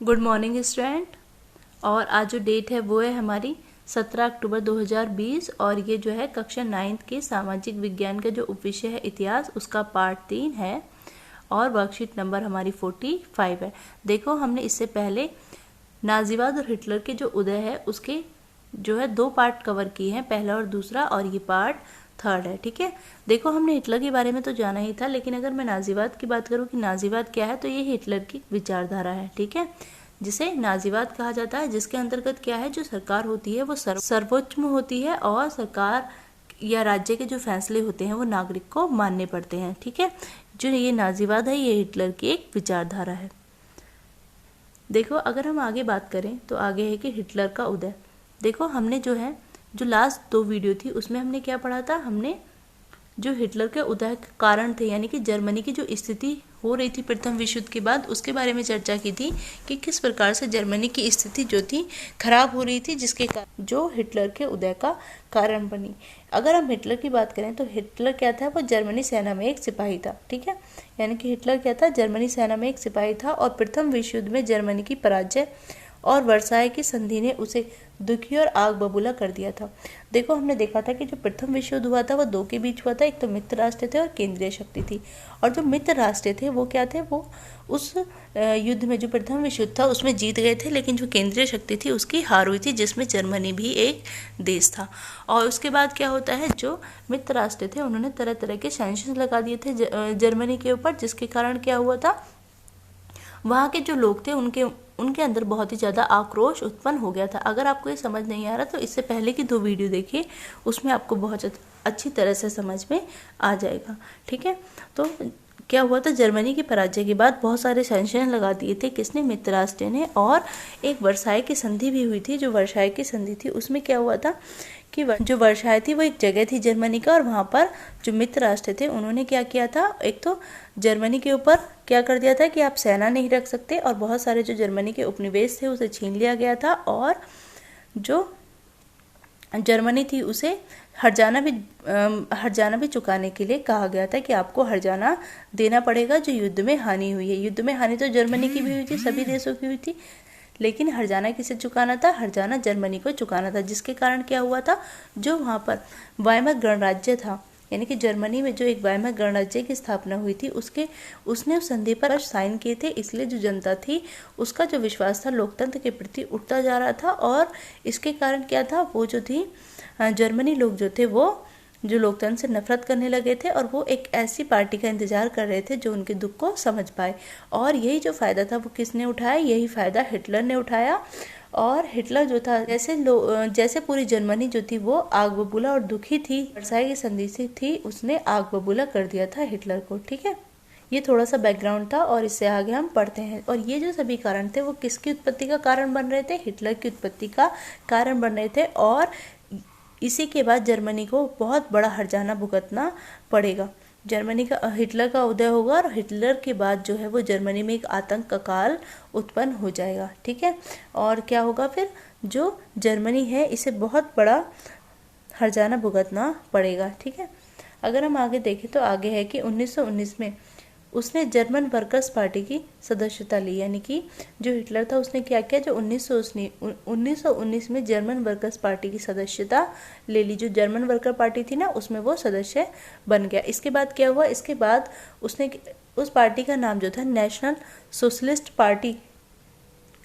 Good morning student. और आज जो डेट है वो है हमारी 17 अक्टूबर 2020 और ये जो है कक्षा 9th के सामाजिक विज्ञान का जो उपविषय है इतिहास उसका पार्ट 3 है और वर्कशीट नंबर हमारी 45 है। देखो हमने इससे पहले नाजीवाद और हिटलर के जो उदय है उसके जो है 2 पार्ट कवर किए हैं, पहला और दूसरा, और ये पार्ट 3rd है। ठीक है, देखो हमने हिटलर के बारे में तो जाना ही था, लेकिन अगर मैं नाजीवाद की बात करूँ कि नाजीवाद क्या है तो ये हिटलर की विचारधारा है। ठीक है, जिसे नाजीवाद कहा जाता है, जिसके अंतर्गत क्या है, जो सरकार होती है वो सर्वोच्च में होती है और सरकार या राज्य के जो फैसले होते हैं वो नागरिक को मानने पड़ते हैं। ठीक है, जो ये नाजीवाद है ये हिटलर की एक विचारधारा है। देखो अगर हम आगे बात करें तो आगे है कि हिटलर का उदय। देखो हमने जो है जो लास्ट 2 वीडियो थी उसमें हमने क्या पढ़ा था, हमने जो हिटलर के उदय के कारण थे यानी कि जर्मनी की जो स्थिति हो रही थी प्रथम विश्व युद्ध के बाद उसके बारे में चर्चा की थी कि किस प्रकार से जर्मनी की स्थिति जो थी खराब हो रही थी, जिसके कारण जो हिटलर के उदय का कारण बनी। अगर हम हिटलर की बात करें तो हिटलर क्या था, वो जर्मनी सेना में एक सिपाही था। ठीक है, यानी कि हिटलर क्या था, जर्मनी सेना में एक सिपाही था और प्रथम विश्व युद्ध में जर्मनी की पराजय और वर्साय की संधि ने उसे दुखी और आग बबूला कर दिया था। देखो हमने देखा था कि जो प्रथम विश्व युद्ध हुआ था वो 2 के बीच हुआ था, एक तो मित्र राष्ट्र थे और केंद्रीय शक्ति थी। और जो मित्र राष्ट्र थे वो क्या थे, वो उस युद्ध में जो प्रथम विश्व युद्ध था उसमें जीत गए थे, लेकिन जो केंद्रीय शक्ति थी उसकी हार हुई थी, जिसमें जर्मनी भी एक देश था। और उसके बाद क्या होता है, जो मित्र राष्ट्र थे उन्होंने तरह तरह के सैंक्शन लगा दिए थे जर्मनी के ऊपर, जिसके कारण क्या हुआ था, वहाँ के जो लोग थे उनके अंदर बहुत ही ज़्यादा आक्रोश उत्पन्न हो गया था। अगर आपको ये समझ नहीं आ रहा तो इससे पहले की 2 वीडियो देखिए, उसमें आपको बहुत अच्छी तरह से समझ में आ जाएगा। ठीक है, तो क्या हुआ था, जर्मनी की पराजय के बाद बहुत सारे सैंक्शन लगा दिए थे, किसने, मित्र राष्ट्र ने। और एक वर्साय की संधि भी हुई थी। जो वर्साय की संधि थी उसमें क्या हुआ था कि जो वर्साय थी वो एक जगह थी जर्मनी का, और वहाँ पर जो मित्र राष्ट्र थे उन्होंने क्या किया था, एक तो जर्मनी के ऊपर क्या कर दिया था कि आप सेना नहीं रख सकते, और बहुत सारे जो जर्मनी के उपनिवेश थे उसे छीन लिया गया था, और जो जर्मनी थी उसे हर्जाना भी चुकाने के लिए कहा गया था कि आपको हर्जाना देना पड़ेगा जो युद्ध में हानि हुई है। युद्ध में हानि तो जर्मनी की भी हुई थी, सभी देशों की हुई थी, लेकिन हर्जाना किसे चुकाना था, हर्जाना जर्मनी को चुकाना था। जिसके कारण क्या हुआ था, जो वहाँ पर वायमर गणराज्य था, यानी कि जर्मनी में जो एक वायमर गणराज्य की स्थापना हुई थी उसने उस संधि पर साइन किए थे, इसलिए जो जनता थी उसका जो विश्वास था लोकतंत्र के प्रति उठता जा रहा था। और इसके कारण क्या था, वो जो थी जर्मनी लोग जो थे वो जो लोकतंत्र से नफरत करने लगे थे, और वो एक ऐसी पार्टी का इंतजार कर रहे थे जो उनके दुख को समझ पाए। और यही जो फायदा था वो किसने उठाया, यही फायदा हिटलर ने उठाया। और हिटलर जो था जैसे पूरी जर्मनी जो थी वो आग बबूला और दुखी थी, वर्साई की संधि से थी, उसने आग बबूला कर दिया था हिटलर को। ठीक है, ये थोड़ा सा बैकग्राउंड था और इससे आगे हम पढ़ते हैं। और ये जो सभी कारण थे वो किसकी उत्पत्ति का कारण बन रहे थे, हिटलर की उत्पत्ति का कारण बन रहे थे। और इसी के बाद जर्मनी को बहुत बड़ा हर्जाना भुगतना पड़ेगा। जर्मनी का हिटलर का उदय होगा और हिटलर के बाद जो है वो जर्मनी में एक आतंक का काल उत्पन्न हो जाएगा। ठीक है, और क्या होगा फिर, जो जर्मनी है इसे बहुत बड़ा हर्जाना भुगतना पड़ेगा। ठीक है, अगर हम आगे देखें तो आगे है कि 1919 में उसने जर्मन वर्कर्स पार्टी की सदस्यता ली, यानी कि जो हिटलर था उसने क्या किया, जो 1919 में जर्मन वर्कर्स पार्टी की सदस्यता ले ली। जो जर्मन वर्कर पार्टी थी ना उसमें वो सदस्य बन गया। इसके बाद क्या हुआ, इसके बाद उसने उस पार्टी का नाम जो था नेशनल सोशलिस्ट पार्टी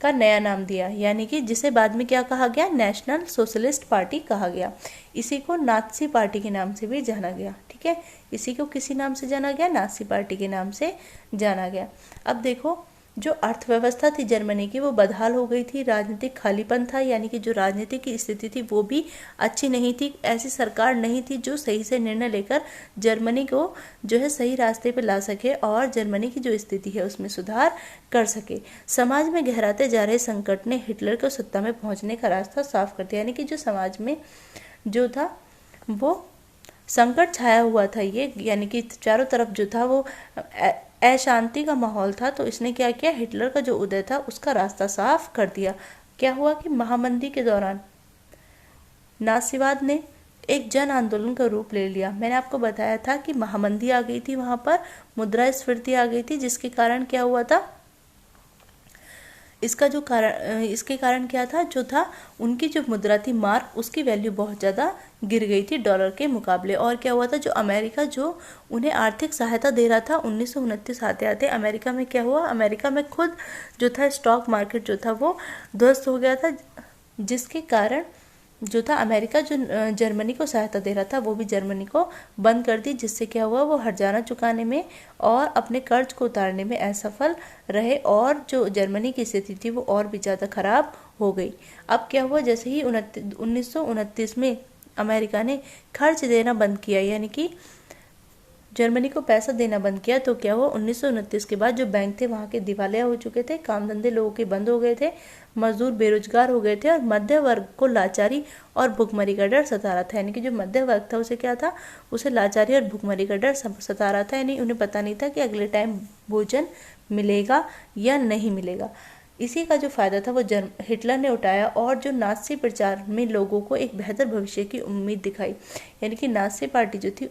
का नया नाम दिया, यानी कि जिसे बाद में क्या कहा गया, नेशनल सोशलिस्ट पार्टी कहा गया। इसी को नात्सी पार्टी के नाम से भी जाना गया। ठीक है, इसी को किसी नाम से जाना गया, नात्सी पार्टी के नाम से जाना गया। अब देखो जो अर्थव्यवस्था थी जर्मनी की वो बदहाल हो गई थी, राजनीतिक खालीपन था, यानी कि जो राजनीतिक की स्थिति थी वो भी अच्छी नहीं थी। ऐसी सरकार नहीं थी जो सही से निर्णय लेकर जर्मनी को जो है सही रास्ते पर ला सके और जर्मनी की जो स्थिति है उसमें सुधार कर सके। समाज में गहराते जा रहे संकट ने हिटलर को सत्ता में पहुंचने का रास्ता साफ कर दिया, यानी कि जो समाज में जो था वो संकट छाया हुआ था, ये यानी कि चारों तरफ जो था वो अशांति का माहौल था। तो इसने क्या किया, हिटलर का जो उदय था उसका रास्ता साफ कर दिया। क्या हुआ कि महामंदी के दौरान नासीवाद ने एक जन आंदोलन का रूप ले लिया। मैंने आपको बताया था कि महामंदी आ गई थी, वहां पर मुद्रास्फीति आ गई थी, जिसके कारण क्या हुआ था इसका जो कारण इसके कारण क्या था, जो था उनकी जो मुद्रा थी मार्क, उसकी वैल्यू बहुत ज़्यादा गिर गई थी डॉलर के मुकाबले। और क्या हुआ था, जो अमेरिका जो उन्हें आर्थिक सहायता दे रहा था 1929 आते आते अमेरिका में क्या हुआ, अमेरिका में खुद जो था स्टॉक मार्केट जो था वो ध्वस्त हो गया था, जिसके कारण जो था अमेरिका जो जर्मनी को सहायता दे रहा था वो भी जर्मनी को बंद कर दी, जिससे क्या हुआ, वो हर्जाना चुकाने में और अपने कर्ज को उतारने में असफल रहे और जो जर्मनी की स्थिति थी वो और भी ज़्यादा खराब हो गई। अब क्या हुआ, जैसे ही 1929 में अमेरिका ने खर्च देना बंद किया, यानी कि जर्मनी को पैसा देना बंद किया, तो क्या हुआ, 1929 के बाद जो बैंक थे वहाँ के दिवालिया हो चुके थे, काम धंधे लोगों के बंद हो गए थे, मजदूर बेरोजगार हो गए थे और मध्य वर्ग को लाचारी और भुखमरी का डर सता रहा था। यानी कि जो मध्य वर्ग था उसे क्या था, उसे लाचारी और भुखमरी का डर सता रहा था, यानी उन्हें पता नहीं था कि अगले टाइम भोजन मिलेगा या नहीं मिलेगा। इसी का जो फायदा था वो हिटलर ने उठाया और जो नाज़ी प्रचार में लोगों को एक बेहतर भविष्य की उम्मीद दिखाई। यानी कि नाज़ी पार्टी जो थी,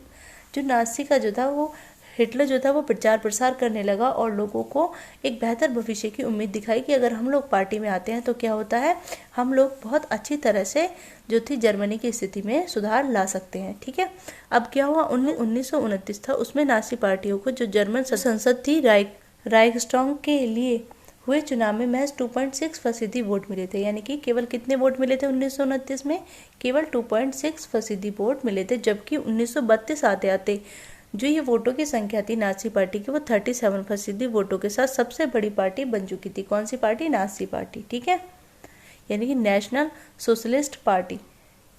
जो नाज़ी का जो था वो हिटलर जो था वो प्रचार प्रसार करने लगा और लोगों को एक बेहतर भविष्य की उम्मीद दिखाई कि अगर हम लोग पार्टी में आते हैं तो क्या होता है, हम लोग बहुत अच्छी तरह से जो थी जर्मनी की स्थिति में सुधार ला सकते हैं। ठीक है, अब क्या हुआ, 1929 था, उसमें नाज़ी पार्टियों को जो जर्मन संसद थी राइक्सटैग के लिए हुए चुनाव में महज 2.6% वोट मिले थे। यानी कि केवल कितने वोट मिले थे 1929 में, केवल 2.6% वोट मिले थे, जबकि 1932 आते आते जो ये वोटों की संख्या थी नाज़ी पार्टी की, वो 37% वोटों के साथ सबसे बड़ी पार्टी बन चुकी थी। कौन सी पार्टी, नाज़ी पार्टी। ठीक है, यानी कि नेशनल सोशलिस्ट पार्टी,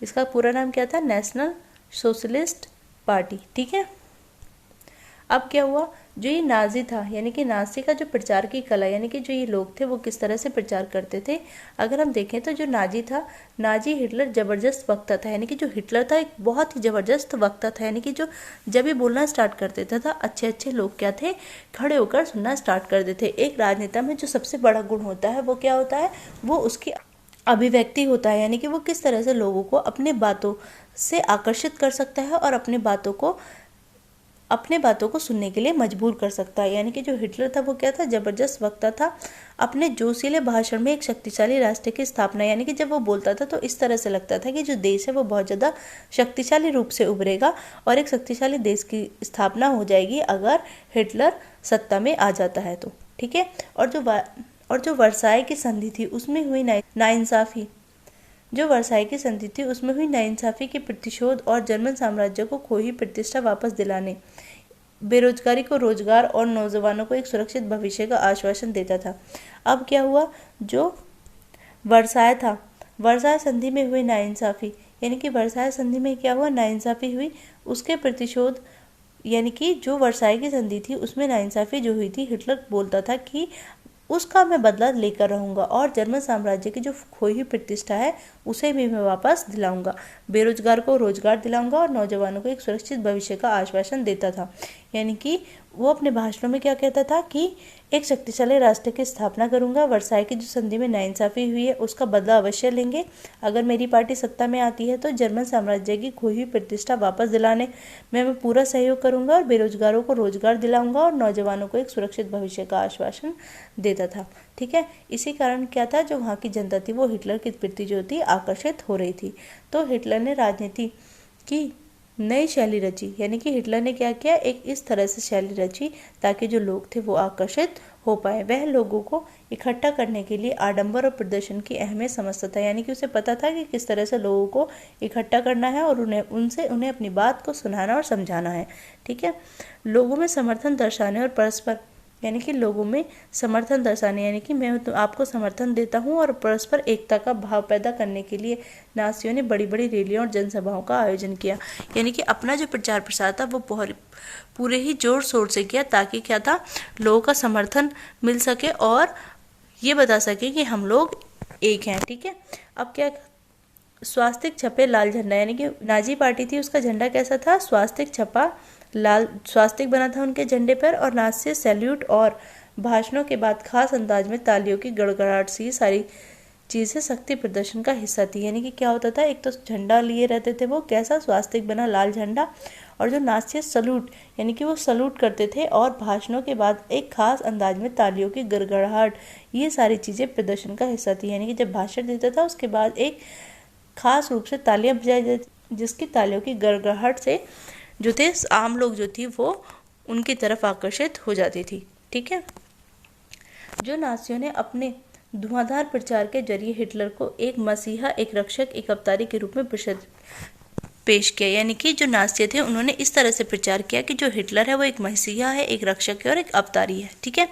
इसका पूरा नाम क्या था, नेशनल सोशलिस्ट पार्टी। ठीक है, अब क्या हुआ, जो ये नाज़ी था, यानी कि नाज़ी का जो प्रचार की कला, यानी कि जो ये लोग थे वो किस तरह से प्रचार करते थे, अगर हम देखें तो जो नाज़ी था, नाज़ी हिटलर जबरदस्त वक्ता था। यानी कि जो हिटलर था एक बहुत ही जबरदस्त वक्ता था, यानी कि जो जब ये बोलना स्टार्ट कर देता था अच्छे अच्छे लोग क्या थे, खड़े होकर सुनना स्टार्ट कर देते। एक राजनेता में जो सबसे बड़ा गुण होता है वो क्या होता है, वो उसकी अभिव्यक्ति होता है। यानी कि वो किस तरह से लोगों को अपने बातों से आकर्षित कर सकता है और अपने बातों को सुनने के लिए मजबूर कर सकता है। यानी कि जो हिटलर था वो क्या था, जबरदस्त वक्ता था। अपने जोशीले भाषण में एक शक्तिशाली राष्ट्र की स्थापना, यानी कि जब वो बोलता था तो इस तरह से लगता था कि जो देश है वो बहुत ज़्यादा शक्तिशाली रूप से उभरेगा और एक शक्तिशाली देश की स्थापना हो जाएगी अगर हिटलर सत्ता में आ जाता है तो। ठीक है, और जो वर्साई की संधि थी उसमें हुई नाइंसाफ़ी, जो वर्साई की संधि थी उसमें हुई नाइंसाफ़ी के प्रतिशोध और जर्मन साम्राज्य को खोई प्रतिष्ठा वापस दिलाने, बेरोजगारी को रोजगार और नौजवानों को एक सुरक्षित भविष्य का आश्वासन देता था। अब क्या हुआ, जो वर्साय था, वर्साय संधि में हुई नाइंसाफ़ी, यानी कि वर्साय संधि में क्या हुआ, नाइंसाफ़ी हुई, उसके प्रतिशोध, यानी कि जो वर्साई की संधि थी उसमें नाइंसाफ़ी जो हुई थी, हिटलर बोलता था कि उसका मैं बदला लेकर रहूंगा और जर्मन साम्राज्य की जो खोई हुई प्रतिष्ठा है उसे भी मैं वापस दिलाऊंगा, बेरोजगार को रोजगार दिलाऊंगा और नौजवानों को एक सुरक्षित भविष्य का आश्वासन देता था। यानी कि वो अपने भाषणों में क्या कहता था कि एक शक्तिशाली राष्ट्र की स्थापना करूंगा, वर्साई की जो संधि में नाइंसाफ़ी हुई है उसका बदला अवश्य लेंगे, अगर मेरी पार्टी सत्ता में आती है तो जर्मन साम्राज्य की खोई हुई प्रतिष्ठा वापस दिलाने में मैं पूरा सहयोग करूंगा और बेरोजगारों को रोजगार दिलाऊंगा और नौजवानों को एक सुरक्षित भविष्य का आश्वासन देता था। ठीक है, इसी कारण क्या था, जो वहाँ की जनता थी वो हिटलर के प्रति जो थी आकर्षित हो रही थी। तो हिटलर ने राजनीति की नई शैली रची, यानी कि हिटलर ने क्या किया, एक इस तरह से शैली रची ताकि जो लोग थे वो आकर्षित हो पाए। वह लोगों को इकट्ठा करने के लिए आडंबर और प्रदर्शन की अहमियत समझता था, यानी कि उसे पता था कि किस तरह से लोगों को इकट्ठा करना है और उन्हें अपनी बात को सुनाना और समझाना है। ठीक है, लोगों में समर्थन दर्शाने और परस्पर, यानी कि लोगों में समर्थन दर्शाने, यानी कि मैं तो आपको समर्थन देता हूं, और परस्पर एकता का भाव पैदा करने के लिए नाज़ियों ने बड़ी बड़ी रैलियों और जनसभाओं का आयोजन किया। यानी कि अपना जो प्रचार प्रसार था वो पूरे ही जोर शोर से किया ताकि क्या था, लोगों का समर्थन मिल सके और ये बता सके कि हम लोग एक हैं। ठीक है, अब क्या, स्वास्तिक छपे लाल झंडा, यानी कि नाज़ी पार्टी थी उसका झंडा कैसा था, स्वास्तिक छपा लाल स्वास्तिक बना था उनके झंडे पर, और नाज़ी सैल्यूट और भाषणों के बाद खास अंदाज में तालियों की गड़गड़ाहट सी सारी चीज़ें शक्ति प्रदर्शन का हिस्सा थी। यानी कि क्या होता था, एक तो झंडा लिए रहते थे वो कैसा, स्वास्तिक बना लाल झंडा, और जो नासिया सलूट यानी कि वो सलूट करते थे और भाषणों के बाद एक खास अंदाज में तालियों की गड़गड़ाहट, ये सारी चीज़ें प्रदर्शन का हिस्सा थी। यानी कि जब भाषण देता था उसके बाद एक खास रूप से तालियां बजाई जाती, जिसकी तालियों की गड़गड़ाहट से जो थे आम लोग जो थी वो उनकी तरफ आकर्षित हो जाती थी। ठीक है, जो नासियों ने अपने धुआंधार प्रचार के जरिए हिटलर को एक मसीहा, एक रक्षक, एक अवतारी के रूप में पेश किया। यानी कि जो नासी थे उन्होंने इस तरह से प्रचार किया कि जो हिटलर है वो एक मसीहा है, एक रक्षक है और एक अवतारी है। ठीक है,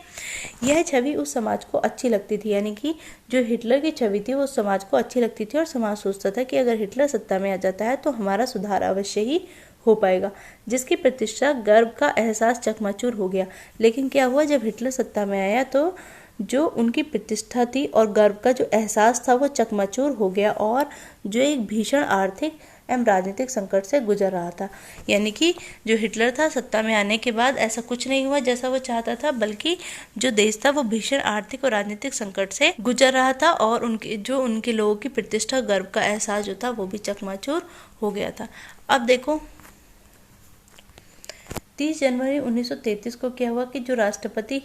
यह छवि उस समाज को अच्छी लगती थी। यानी कि जो हिटलर की छवि थी वो समाज को अच्छी लगती थी और समाज सोचता था कि अगर हिटलर सत्ता में आ जाता है तो हमारा सुधार अवश्य ही हो पाएगा, जिसकी प्रतिष्ठा, गर्व का एहसास चकनाचूर हो गया। लेकिन क्या हुआ, जब हिटलर सत्ता में आया तो जो उनकी प्रतिष्ठा थी और गर्व का जो एहसास था वो चकनाचूर हो गया और जो एक भीषण आर्थिक एवं राजनीतिक संकट से गुजर रहा था। यानी कि जो हिटलर था सत्ता में आने के बाद ऐसा कुछ नहीं हुआ जैसा वो चाहता था, बल्कि जो देश था वो भीषण आर्थिक और राजनीतिक संकट से गुजर रहा था और उनके लोगों की प्रतिष्ठा, गर्व का एहसास जो था वो भी चकनाचूर हो गया था। अब देखो 30 जनवरी 1933 को क्या हुआ कि जो राष्ट्रपति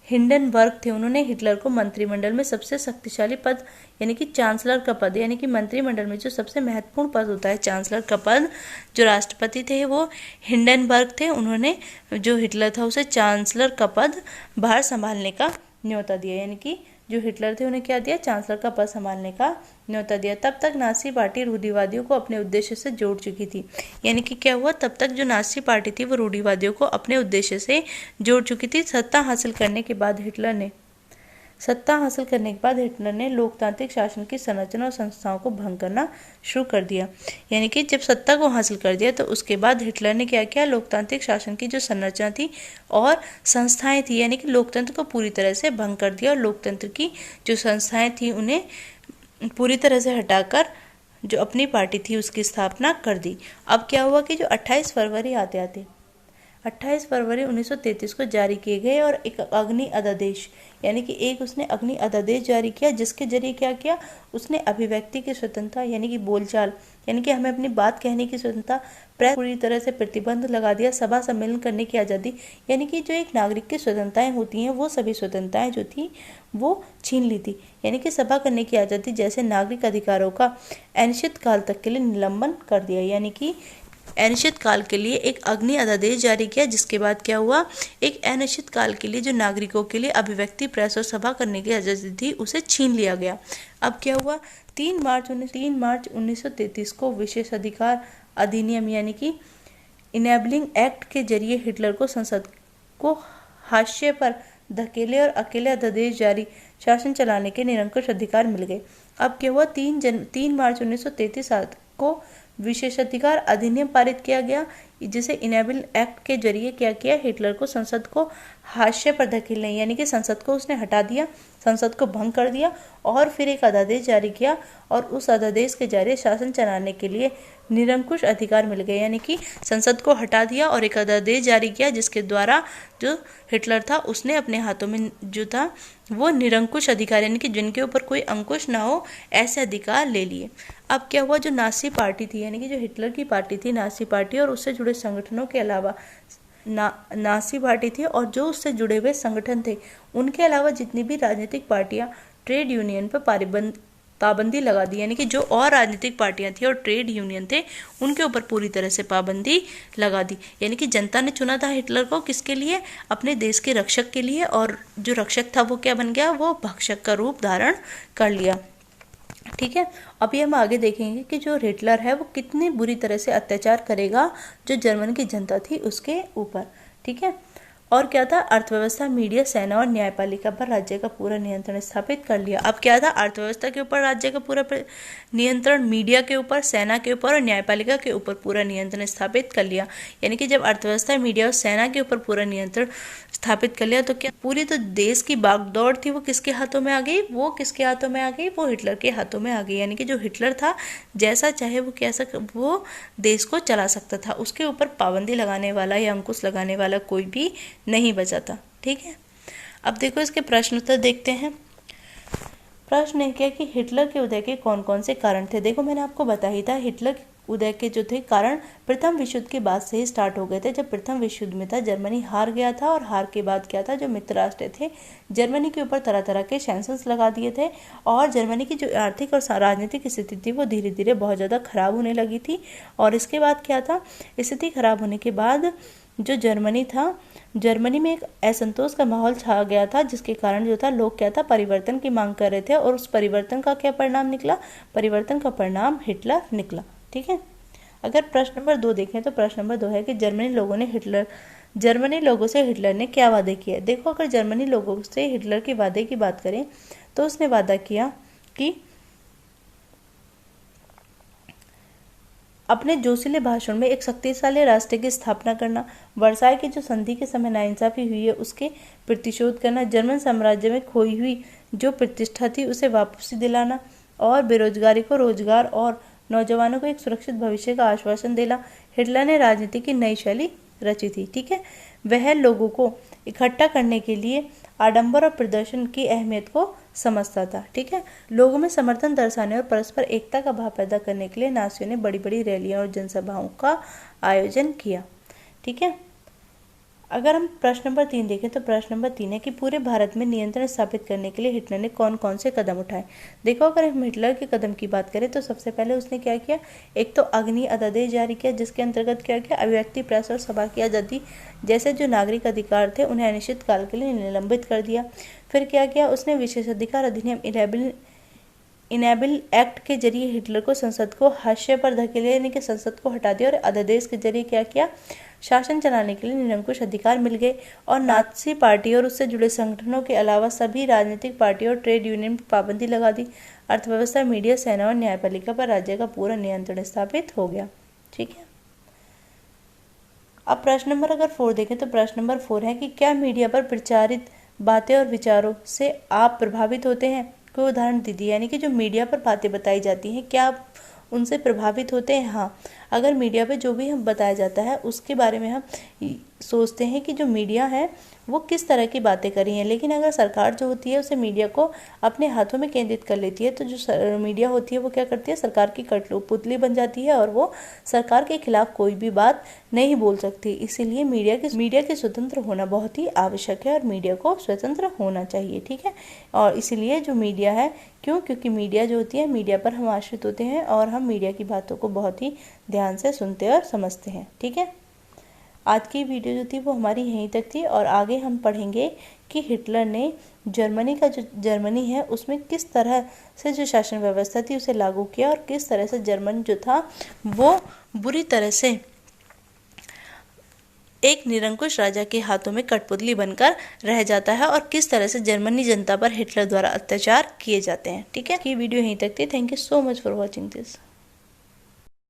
हिंडनबर्ग थे उन्होंने हिटलर को मंत्रिमंडल में सबसे शक्तिशाली पद यानी कि चांसलर का पद, यानी कि मंत्रिमंडल में जो सबसे महत्वपूर्ण पद होता है चांसलर का पद, जो राष्ट्रपति थे वो हिंडनबर्ग थे, उन्होंने जो हिटलर था उसे चांसलर का पद भार संभालने का न्योता दिया। यानी कि जो हिटलर थे उन्हें क्या दिया, चांसलर का पद संभालने का न्योता दिया। तब तक नासी पार्टी रूढ़िवादियों को अपने उद्देश्य से जोड़ चुकी थी। यानी कि क्या हुआ, तब तक जो नासी पार्टी थी वो रूढ़िवादियों को अपने उद्देश्य से जोड़ चुकी थी। सत्ता हासिल करने के बाद हिटलर ने लोकतांत्रिक शासन की संरचना और संस्थाओं को भंग करना शुरू कर दिया। यानी कि जब सत्ता को हासिल कर दिया तो उसके बाद हिटलर ने क्या किया, लोकतांत्रिक शासन की जो संरचना थी और संस्थाएं थी, यानी कि लोकतंत्र को पूरी तरह से भंग कर दिया और लोकतंत्र की जो संस्थाएं थी उन्हें पूरी तरह से हटाकर जो अपनी पार्टी थी उसकी स्थापना कर दी। अब क्या हुआ कि जो 28 फरवरी 1933 को जारी किए गए और एक अग्नि अध्यादेश, यानी कि उसने अग्नि अध्यादेश जारी किया, जिसके जरिए क्या किया, उसने अभिव्यक्ति की स्वतंत्रता यानी कि बोलचाल, यानी कि हमें अपनी बात कहने की स्वतंत्रता, प्रेस पूरी तरह से प्रतिबंध लगा दिया, सभा सम्मेलन करने की आज़ादी, यानी कि जो एक नागरिक की स्वतंत्रताएं होती हैं वो सभी स्वतंत्रताएं जो थी वो छीन ली थी। यानी कि सभा करने की आज़ादी जैसे नागरिक अधिकारों का अनिश्चित काल तक के लिए निलंबन कर दिया। यानी कि अनिश्चित काल के लिए एक अग्नि अध्यादेश जारी किया, जिसके बाद क्या हुआ, एक अनिश्चित काल के लिए जो नागरिकों के लिए अभिव्यक्ति, प्रेस और सभा करने की आज़ादी थी उसे छीन लिया गया। अब क्या हुआ, 3 मार्च 1933 को विशेषाधिकार अधिनियम यानी कि इनेबलिंग एक्ट के जरिए हिटलर को संसद को हाशिए पर धकेले और अकेले अध्यादेश जारी शासन चलाने के निरंकुश अधिकार मिल गए। अब क्या हुआ, 3 मार्च 1933 को विशेषाधिकार अधिनियम पारित किया गया, जिसे इनेबल एक्ट के जरिए क्या किया, हिटलर को संसद को हाशिए पर धकेलने यानी कि संसद को उसने हटा दिया, संसद को भंग कर दिया और फिर एक अध्यादेश जारी किया और उस अध्यादेश के जरिए शासन चलाने के लिए निरंकुश अधिकार मिल गए। यानी कि संसद को हटा दिया और एक अध्यादेश जारी किया, जिसके द्वारा जो हिटलर था उसने अपने हाथों में जो था वो निरंकुश अधिकार यानी कि जिनके ऊपर कोई अंकुश ना हो ऐसे अधिकार ले लिए। अब क्या हुआ, जो नासी पार्टी थी यानी कि जो हिटलर की पार्टी थी नासी पार्टी और उससे जुड़े संगठनों के अलावा नासी पार्टी थी और जो उससे जुड़े हुए संगठन थे उनके अलावा जितनी भी राजनीतिक पार्टियां, ट्रेड यूनियन पर पाबंदी लगा दी। यानी कि जो और राजनीतिक पार्टियां थी और ट्रेड यूनियन थे उनके ऊपर पूरी तरह से पाबंदी लगा दी। यानी कि जनता ने चुना था हिटलर को किसके लिए, अपने देश के रक्षक के लिए, और जो रक्षक था वो क्या बन गया, वो भक्षक का रूप धारण कर लिया। ठीक है, अभी हम आगे देखेंगे कि जो हिटलर है वो कितनी बुरी तरह से अत्याचार करेगा जो जर्मन की जनता थी उसके ऊपर। ठीक है, और क्या था, अर्थव्यवस्था, मीडिया, सेना और न्यायपालिका पर राज्य का पूरा नियंत्रण स्थापित कर लिया। अब क्या था, अर्थव्यवस्था के ऊपर राज्य का पूरा नियंत्रण, मीडिया के ऊपर, सेना के ऊपर और न्यायपालिका के ऊपर पूरा नियंत्रण स्थापित कर लिया। यानी कि जब अर्थव्यवस्था, मीडिया और सेना के ऊपर पूरा नियंत्रण स्थापित कर लिया तो क्या पूरी तो देश की बागडोर थी वो किसके हाथों में आ गई, वो किसके हाथों में आ गई, वो हिटलर के हाथों में आ गई। यानी कि जो हिटलर था जैसा चाहे वो देश को चला सकता था, उसके ऊपर पाबंदी लगाने वाला या अंकुश लगाने वाला कोई भी नहीं बचा था। ठीक है, अब देखो इसके प्रश्न उत्तर देखते हैं। प्रश्न है क्या कि हिटलर के उदय के कौन कौन से कारण थे। देखो मैंने आपको बताया ही था हिटलर उदय के जो थे कारण प्रथम विश्व युद्ध के बाद से ही स्टार्ट हो गए थे। जब प्रथम विश्व युद्ध में था जर्मनी हार गया था और हार के बाद क्या था, जो मित्र राष्ट्र थे जर्मनी के ऊपर तरह तरह के सैंक्शंस लगा दिए थे और जर्मनी की जो आर्थिक और राजनीतिक स्थिति थी वो धीरे धीरे बहुत ज़्यादा खराब होने लगी थी। और इसके बाद क्या था, स्थिति खराब होने के बाद जो जर्मनी था, जर्मनी में एक असंतोष का माहौल छा गया था, जिसके कारण जो था लोग क्या था, परिवर्तन की मांग कर रहे थे। और उस परिवर्तन का क्या परिणाम निकला, परिवर्तन का परिणाम हिटलर निकला। ठीक है, अगर प्रश्न नंबर 2 देखें तो प्रश्न नंबर 2 है कि जर्मनी लोगों से हिटलर ने क्या वादे किए। देखो, अगर जर्मनी लोगों से हिटलर के वादे की बात करें तो उसने वादा किया कि अपने जोशीले भाषण में एक शक्तिशाली राष्ट्र की स्थापना करना, वर्साय की जो संधि के समय नाइंसाफी हुई है उसके प्रतिशोध करना, जर्मन साम्राज्य में खोई हुई जो प्रतिष्ठा थी उसे वापसी दिलाना और बेरोजगारी को रोजगार और नौजवानों को एक सुरक्षित भविष्य का आश्वासन देना। हिटलर ने राजनीति की नई शैली रची थी। ठीक है, वह लोगों को इकट्ठा करने के लिए आडंबर और प्रदर्शन की अहमियत को समझता था। ठीक है, लोगों में समर्थन दर्शाने और परस्पर एकता का भाव पैदा करने के लिए नासियों ने बड़ी बड़ी रैलियां और जनसभाओं का आयोजन किया। ठीक है, अगर हम प्रश्न नंबर 3 देखें तो प्रश्न नंबर 3 है कि पूरे भारत में नियंत्रण स्थापित करने के लिए हिटलर ने कौन कौन से कदम उठाए। देखो, अगर हम हिटलर के कदम की बात करें तो सबसे पहले उसने क्या किया, एक तो अग्नि अध्यादेश जारी किया, जिसके अंतर्गत क्या किया, अभिव्यक्ति, प्रेस और सभा की आज़ादी जैसे जो नागरिक अधिकार थे उन्हें अनिश्चित काल के लिए निलंबित कर दिया। फिर क्या किया, उसने विशेषाधिकार अधिनियम इनेबल एक्ट के जरिए हिटलर को संसद को हाशिए पर धकेले, यानी कि संसद को हटा दिया और अध्यादेश के जरिए क्या किया, शासन चलाने के लिए निरंकुश अधिकार मिल गए। और नाजी पार्टी और उससे जुड़े संगठनों के अलावा सभी राजनीतिक पार्टियों और ट्रेड यूनियन पर पाबंदी लगा दी। अर्थव्यवस्था, मीडिया, सेना और न्यायपालिका पर राज्य का पूरा नियंत्रण स्थापित हो गया। ठीक है, अब प्रश्न नंबर अगर 4 देखें तो प्रश्न नंबर 4 है कि क्या मीडिया पर प्रचारित बातें और विचारों से आप प्रभावित होते हैं। कोई उदाहरण दीजिए, यानी कि जो मीडिया पर बातें बताई जाती हैं क्या आप उनसे प्रभावित होते हैं। हाँ, अगर मीडिया पे जो भी हम बताया जाता है उसके बारे में हम सोचते हैं कि जो मीडिया है वो किस तरह की बातें कर रही हैं, लेकिन अगर सरकार जो होती है उसे मीडिया को अपने हाथों में केंद्रित कर लेती है तो जो मीडिया होती है वो क्या करती है, सरकार की कठपुतली बन जाती है और वो सरकार के खिलाफ कोई भी बात नहीं बोल सकती। इसीलिए मीडिया के स्वतंत्र होना बहुत ही आवश्यक है और मीडिया को स्वतंत्र होना चाहिए। ठीक है, और इसीलिए जो मीडिया है, क्योंकि मीडिया जो होती है, मीडिया पर हम आश्रित होते हैं और हम मीडिया की बातों को बहुत ही ध्यान से सुनते और समझते हैं। ठीक है, आज की वीडियो जो थी वो हमारी यहीं तक थी और आगे हम पढ़ेंगे कि हिटलर ने जर्मनी है उसमें किस तरह से जो शासन व्यवस्था थी उसे लागू किया और किस तरह से जर्मन जो था वो बुरी तरह से एक निरंकुश राजा के हाथों में कठपुतली बनकर रह जाता है और किस तरह से जर्मनी जनता पर हिटलर द्वारा अत्याचार किए जाते हैं। ठीक है, ये वीडियो यहीं तक थी। Thank you so much for watching this.